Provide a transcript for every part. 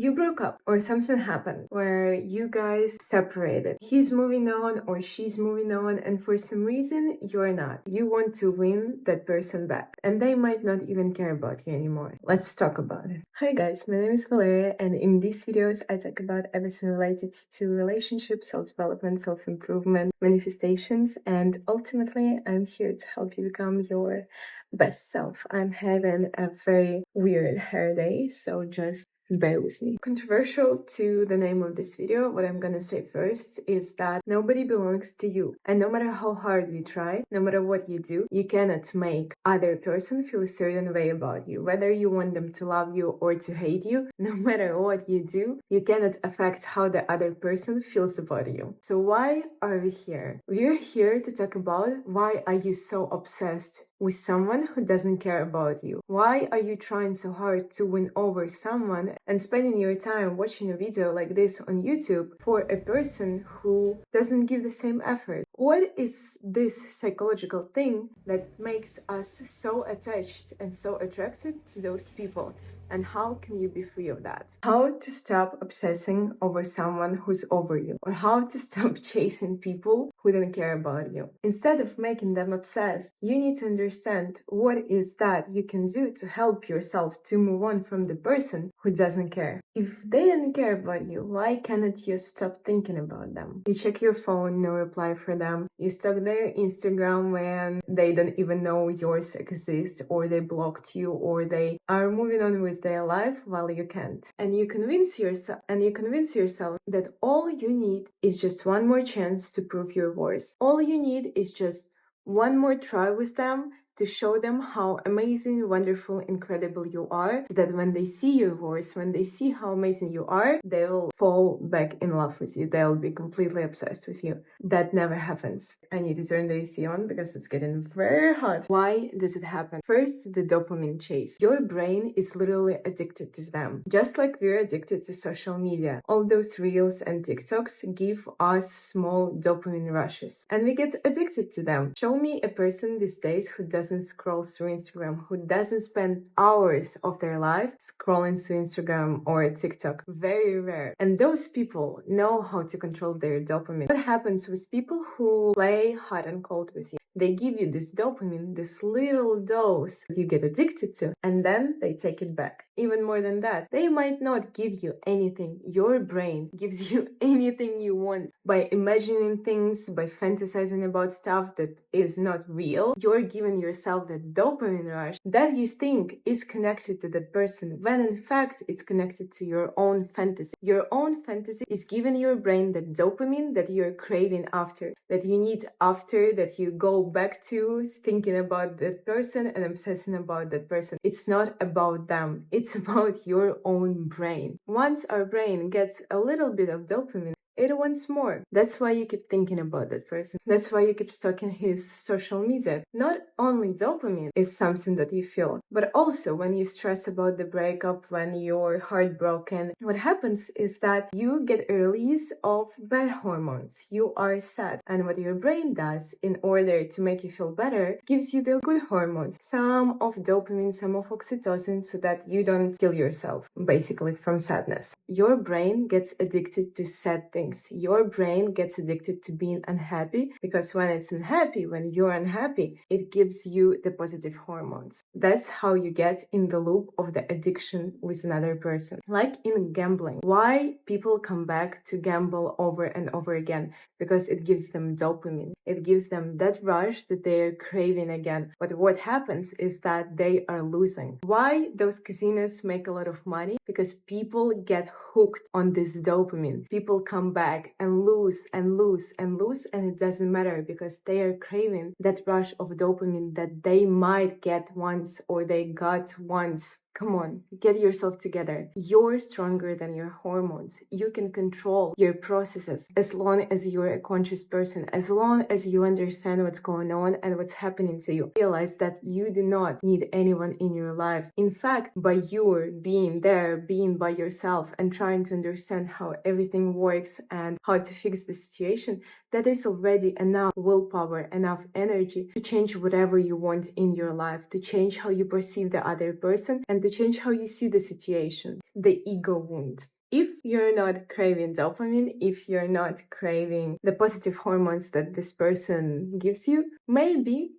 You broke up or something happened where you guys separated. He's moving on or she's moving on, and for some reason you're not. You want to win that person back and they might not even care about you anymore. Let's talk about it. Hi guys, my name is Valeria, and in these videos I talk about everything related to relationships, self-development, self-improvement, manifestations, and ultimately I'm here to help you become your best self. I'm having a very weird hair day, so just bear with me. Controversial to the name of this video, what I'm gonna say first is that nobody belongs to you. And no matter how hard you try, no matter what you do, you cannot make other person feel a certain way about you. Whether you want them to love you or to hate you, no matter what you do, you cannot affect how the other person feels about you. So why are we here? We're here to talk about why are you so obsessed with someone who doesn't care about you? Why are you trying so hard to win over someone and spending your time watching a video like this on YouTube for a person who doesn't give the same effort? What is this psychological thing that makes us so attached and so attracted to those people? And how can you be free of that? How to stop obsessing over someone who's over you, or how to stop chasing people who don't care about you. Instead of making them obsessed, you need to understand what is that you can do to help yourself to move on from the person who doesn't care. If they don't care about you, why cannot you stop thinking about them? You check your phone, no reply for them. You stalk their Instagram when they don't even know yours exists, or they blocked you, or they are moving on with their life while you can't. And you convince yourself that all you need is just one more chance to prove your worth. All you need is just one more try with them to show them how amazing, wonderful, incredible you are, so that when they see your worth, when they see how amazing you are, they will fall back in love with you. They'll be completely obsessed with you. That never happens. I need to turn the AC on because it's getting very hot. Why does it happen? First, the dopamine chase. Your brain is literally addicted to them. Just like we're addicted to social media. All those reels and TikToks give us small dopamine rushes, and we get addicted to them. Show me a person these days who doesn't scroll through Instagram, who doesn't spend hours of their life scrolling through Instagram or TikTok. Very rare. And those people know how to control their dopamine. What happens with people who play hot and cold with you? They give you this dopamine, this little dose that you get addicted to, and then they take it back. Even more than that, they might not give you anything. Your brain gives you anything you want by imagining things, by fantasizing about stuff that is not real. You're giving yourself that dopamine rush that you think is connected to that person, when in fact it's connected to your own fantasy. Your own fantasy is giving your brain that dopamine that you're craving after, that you need after, that you go back to thinking about that person and obsessing about that person. It's not about them. It's about your own brain. Once our brain gets a little bit of dopamine, it wants more. That's why you keep thinking about that person. That's why you keep stalking his social media. Not only dopamine is something that you feel, but also when you stress about the breakup, when you're heartbroken, what happens is that you get a release of bad hormones. You are sad. And what your brain does in order to make you feel better, gives you the good hormones. Some of dopamine, some of oxytocin, so that you don't kill yourself, basically, from sadness. Your brain gets addicted to sad things. Your brain gets addicted to being unhappy, because when it's unhappy, when you're unhappy, it gives you the positive hormones. That's how you get in the loop of the addiction with another person. Like in gambling. Why people come back to gamble over and over again? Because it gives them dopamine. It gives them that rush that they're craving again. But what happens is that they are losing. Why those casinos make a lot of money? Because people get hooked on this dopamine. People come back and lose and lose and lose, and it doesn't matter, because they are craving that rush of dopamine that they might get once, or they got once. Come on, get yourself together. You're stronger than your hormones. You can control your processes as long as you're a conscious person, as long as you understand what's going on and what's happening to you. Realize that you do not need anyone in your life. In fact, by your being there, being by yourself and trying to understand how everything works and how to fix the situation, that is already enough willpower, enough energy to change whatever you want in your life, to change how you perceive the other person, and to change how you see the situation, the ego wound. If you're not craving dopamine, if you're not craving the positive hormones that this person gives you, maybe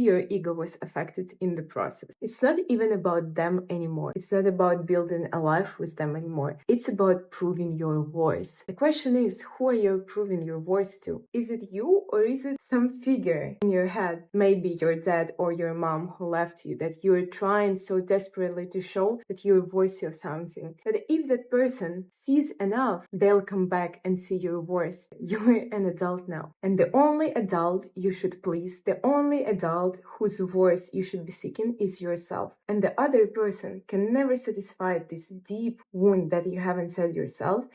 your ego was affected in the process. It's not even about them anymore. It's not about building a life with them anymore. It's about proving your worth. The question is, who are you proving your worth to? Is it you, or is it some figure in your head? Maybe your dad or your mom who left you, that you're trying so desperately to show that you're worthy of something. That if that person sees enough, they'll come back and see your worth. You're an adult now. And the only adult you should please, the only adult whose worth you should be seeking is yourself. And the other person can never satisfy this deep wound that you have inside yourself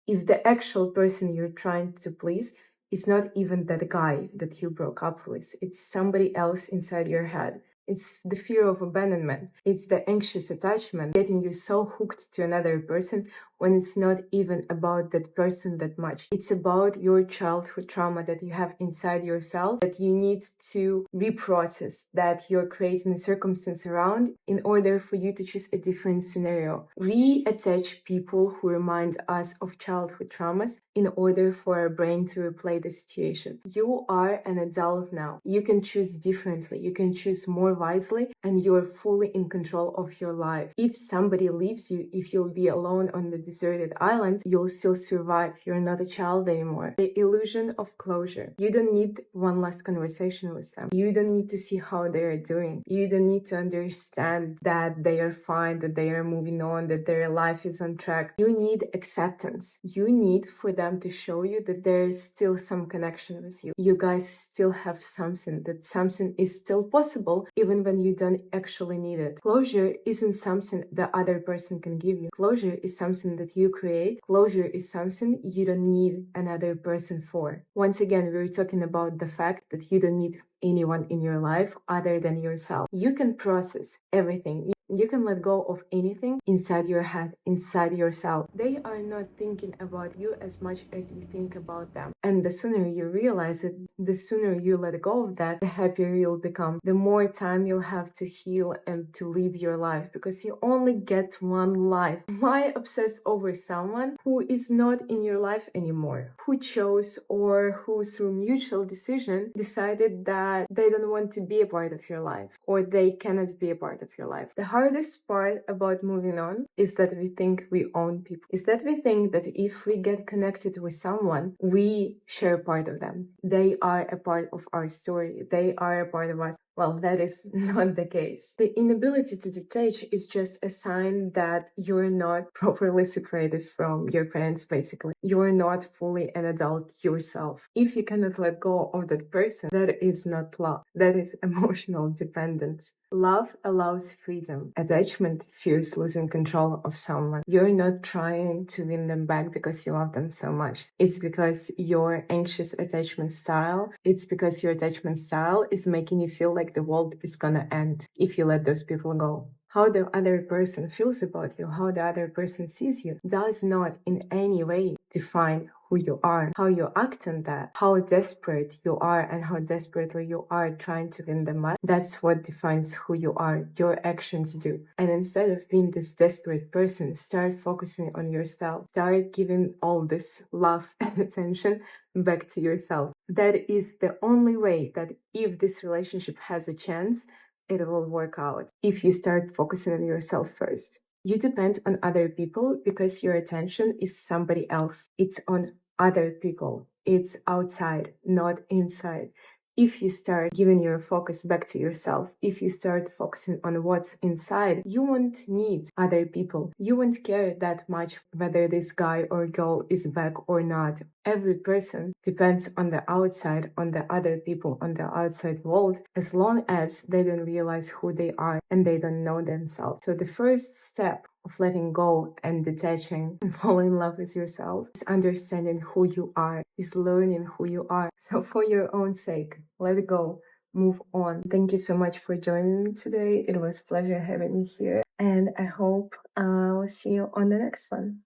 if the actual person you're trying to please is not even that guy that you broke up with. It's somebody else inside your head. It's the fear of abandonment. It's the anxious attachment, getting you so hooked to another person when it's not even about that person that much. It's about your childhood trauma that you have inside yourself that you need to reprocess, that you're creating a circumstance around in order for you to choose a different scenario. We attach people who remind us of childhood traumas in order for our brain to replay the situation. You are an adult now. You can choose differently. You can choose more wisely, and you're fully in control of your life. If somebody leaves you, if you'll be alone on the deserted island, you'll still survive. You're not a child anymore. The illusion of closure. You don't need one last conversation with them. You don't need to see how they are doing. You don't need to understand that they are fine, that they are moving on, that their life is on track. You need acceptance. You need for them to show you that there is still some connection with you. You guys still have something, that something is still possible even when you don't actually need it. Closure isn't something the other person can give you. Closure is something that you create. Closure is something you don't need another person for. Once again, we're talking about the fact that you don't need anyone in your life other than yourself. You can process everything. You can let go of anything inside your head, inside yourself. They are not thinking about you as much as you think about them. And the sooner you realize it, the sooner you let go of that, the happier you'll become. The more time you'll have to heal and to live your life, because you only get one life. Why obsess over someone who is not in your life anymore? Who chose, or who through mutual decision decided that they don't want to be a part of your life, or they cannot be a part of your life. The hardest part about moving on is that we think we own people. Is that we think that if we get connected with someone, we share part of them. They are a part of our story. They are a part of us. Well, that is not the case. The inability to detach is just a sign that you're not properly separated from your parents, basically. You're not fully an adult yourself. If you cannot let go of that person, that is not love. That is emotional dependence. Love allows freedom. Attachment fears losing control of someone. You're not trying to win them back because you love them so much. It's because your anxious attachment style, it's because your attachment style is making you feel like the world is gonna end if you let those people go. How the other person feels about you, how the other person sees you, does not in any way define who you are. How you act on that, how desperate you are and how desperately you are trying to win them back, that's what defines who you are. Your actions do. And instead of being this desperate person, start focusing on yourself. Start giving all this love and attention back to yourself. That is the only way that if this relationship has a chance, it will work out. If you start focusing on yourself first. You depend on other people because your attention is somebody else. It's on other people. It's outside, not inside. If you start giving your focus back to yourself, if you start focusing on what's inside, you won't need other people. You won't care that much whether this guy or girl is back or not. Every person depends on the outside, on the other people, on the outside world, as long as they don't realize who they are and they don't know themselves. So the first step of letting go and detaching and falling in love with yourself is understanding who you are, is learning who you are. So for your own sake, let it go, move on. Thank you so much for joining me today. It was a pleasure having you here, and I hope I'll see you on the next one.